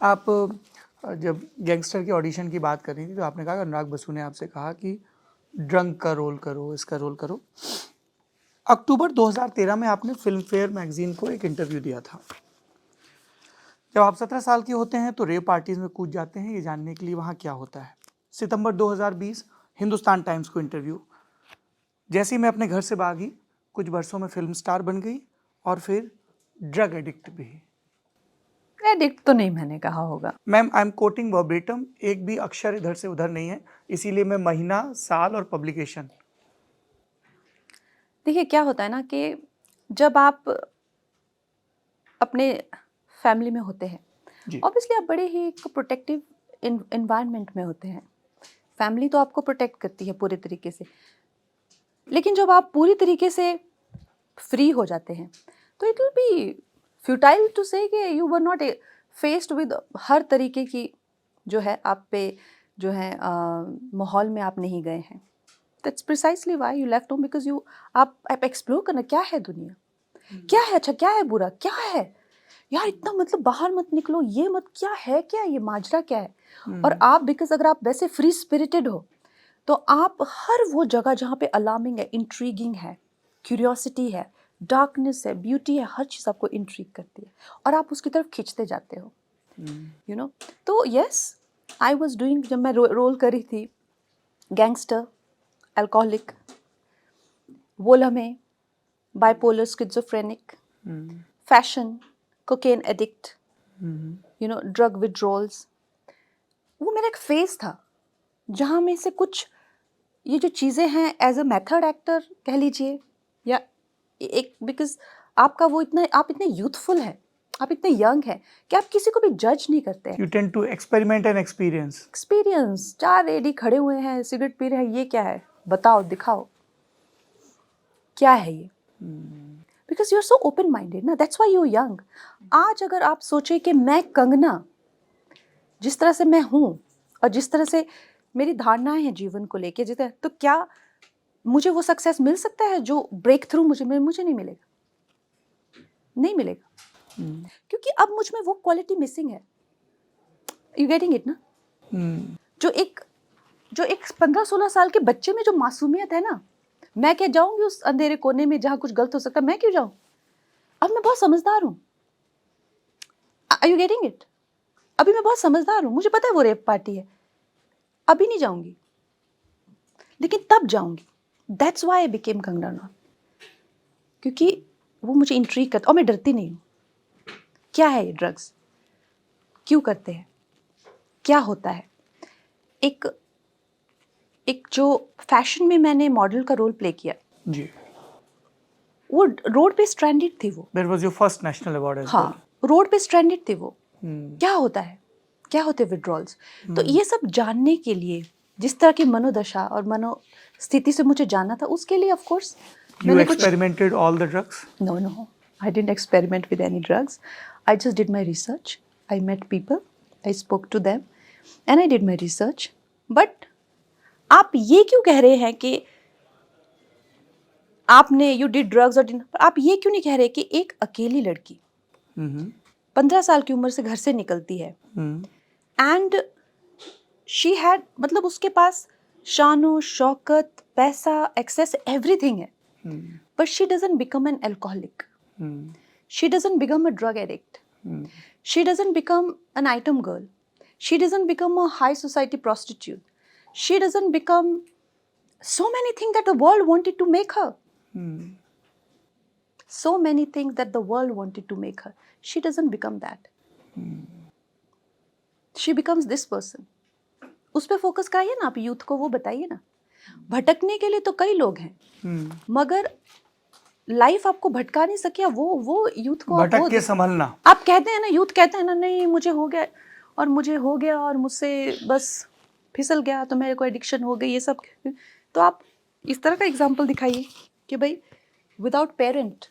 आप जब गैंगस्टर के ऑडिशन की बात कर रही थी तो आपने कहा अनुराग बसु ने आपसे कहा कि ड्रंक का रोल करो, इसका रोल करो। अक्टूबर 2013 में आपने फिल्म फेयर मैगजीन को एक इंटरव्यू दिया था। जब आप 17 साल के होते हैं तो रेव पार्टीज में कूद जाते हैं, ये जानने के लिए वहाँ क्या होता है। सितंबर 2020 हिंदुस्तान टाइम्स को इंटरव्यू, जैसे ही मैं अपने घर से भागी कुछ वर्षों में फिल्म स्टार बन गई और फिर ड्रग एडिक्ट भी। एडिक्ट तो नहीं मैंने कहा होगा ma'am, I am quoting verbatim, एक भी अक्षर इधर से उधर नहीं है, इसीलिए मैं महीना, साल और पब्लिकेशन। देखिए क्या होता है ना कि जब आप अपने फैमिली में होते हैं, ऑब्वियसली आप बड़े ही एक प्रोटेक्टिव इन्वायरमेंट में होते हैं। फैमिली तो आपको प्रोटेक्ट करती है पूरे तरीके से, लेकिन जब आप पूरी तरीके से फ्री हो जाते हैं तो it will be futile to say that you were not faced with हर तरीके की जो है आप पे जो है माहौल में आप नहीं गए हैं। That's precisely why you left home, because you आप एक्सप्लोर करना क्या है दुनिया, क्या है अच्छा, क्या है बुरा, क्या है यार, इतना मतलब बाहर मत निकलो, ये मत, क्या है, क्या ये माजरा क्या है। और आप बिकॉज अगर आप वैसे फ्री स्पिरिटेड हो तो आप हर वो जगह जहाँ पे अलार्मिंग है, इंट्रीगिंग है, क्यूरियोसिटी है, डार्कनेस है, ब्यूटी है, हर चीज़ आपको इंट्रीग करती है और आप उसकी तरफ खींचते जाते हो, यू नो। तो यस, आई वॉज डूइंग, जब मैं रोल कर रही थी गैंगस्टर, अल्कोहलिक, वो लम्हे, bipolar, schizophrenic, fashion, cocaine addict, you know, drug withdrawals, वो मेरा एक फेज था जहाँ में से कुछ ये जो चीज़ें हैं एज अ मेथड एक्टर कह लीजिए, या एक बिकॉज आपका वो इतना, आप इतने यूथफुल हैं, आप इतने यंग हैं कि आप किसी को भी जज नहीं करते हैं। You tend to experiment and experience. 4 ready खड़े हुए हैं, सिगरेट पी रहे हैं, ये क्या है, बताओ, दिखाओ क्या है ये, because you are so open minded ना, दैट्स व्हाई यू यंग। आज अगर आप सोचे कि मैं कंगना, जिस तरह से मैं हूँ और जिस तरह से मेरी धारणाएं हैं जीवन को लेके, जिस तरह, तो क्या मुझे वो सक्सेस मिल सकता है जो ब्रेक थ्रू मुझे नहीं मिलेगा, नहीं मिलेगा, क्योंकि अब मुझ में वो क्वालिटी मिसिंग है। यू गेटिंग इट ना? जो एक 15-16 साल के बच्चे में जो मासूमियत है ना, मैं क्या जाऊंगी उस अंधेरे कोने में जहां कुछ गलत हो सकता है, मैं क्यों जाऊं? अब मैं बहुत समझदार हूं। Are you getting it? अभी मैं बहुत समझदार हूं, मुझे पता है वो रेप पार्टी है, अभी नहीं जाऊंगी, लेकिन तब जाऊंगी। That's why I became Kangana Ranaut, क्योंकि वो मुझे इंट्रीग करता, और मैं डरती नहीं हूँ। क्या है ये ड्रग्स, क्यों करते हैं, क्या होता है। एक जो फैशन में मैंने मॉडल का रोल प्ले किया जी, वो रोड पे स्ट्रैंडेड थी, वो that was your first national award as well. हाँ, रोड पे स्ट्रैंडेड थे वो। क्या होता है, क्या होते विड्रॉल्स, तो ये सब जानने के लिए, जिस तरह की मनोदशा और मनोस्थिति से मुझे जानना था, उसके लिए of course You experimented all the drugs? No, I didn't experiment with any drugs. I just did my research. I met people, I spoke to them, and I did my research. But आप ये क्यों कह रहे हैं कि आपने you did drugs, और आप ये क्यों नहीं कह रहे कि एक अकेली लड़की 15 साल की उम्र से घर से निकलती है, एंड शी हैड, मतलब उसके पास शानो शौकत, पैसा, एक्सेस, एवरीथिंग है, but she doesn't become an alcoholic. She doesn't become a drug addict. She doesn't become an item girl. She doesn't become a high society prostitute. She doesn't become so many things that the world wanted to make her. So many things that the world wanted to make her. She doesn't become that. She becomes this person. उस पे focus कराइए ना आप, youth को वो बताइए ना। भटकने के लिए तो कई लोग हैं, मगर लाइफ आपको भटका नहीं सके, वो यूथ को भटक के संभलना। आप कहते हैं ना, यूथ कहते हैं ना, नहीं मुझे हो गया और मुझसे बस फिसल गया तो मेरे को एडिक्शन हो गई, ये सब। तो आप इस तरह का एग्जांपल दिखाइए कि भाई without parent,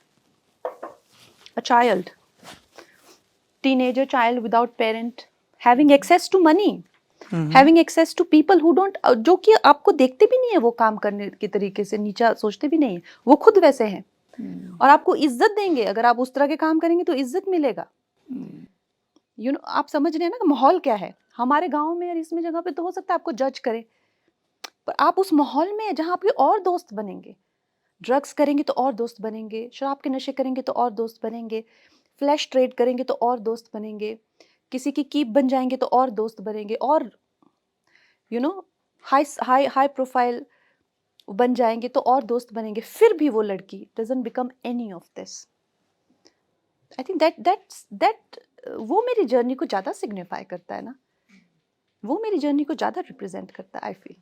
a child, teenager child without parent, having access to money, having access to people who don't, जो कि आपको देखते भी नहीं है वो काम करने के तरीके से, नीचा सोचते भी नहीं है, वो खुद वैसे हैं, और आपको इज्जत देंगे, अगर आप उस तरह के काम करेंगे तो इज्जत मिलेगा। यू नो आप समझ रहे हैं ना कि माहौल क्या है हमारे गांव में और इसमें जगह पे, तो हो सकता है आपको जज करे, पर आप उस माहौल में जहाँ आपके और दोस्त बनेंगे, ड्रग्स करेंगे तो और दोस्त बनेंगे, शराब के नशे करेंगे तो और दोस्त बनेंगे, फ्लैश ट्रेड करेंगे तो और दोस्त बनेंगे, किसी की कीप बन जाएंगे तो और दोस्त बनेंगे, और you know high high high profile बन जाएंगे तो और दोस्त बनेंगे, फिर भी वो लड़की doesn't become any of this. I think that वो मेरी जर्नी को ज़्यादा सिग्निफाई करता है ना, वो मेरी जर्नी को ज़्यादा रिप्रेजेंट करता है आई फील।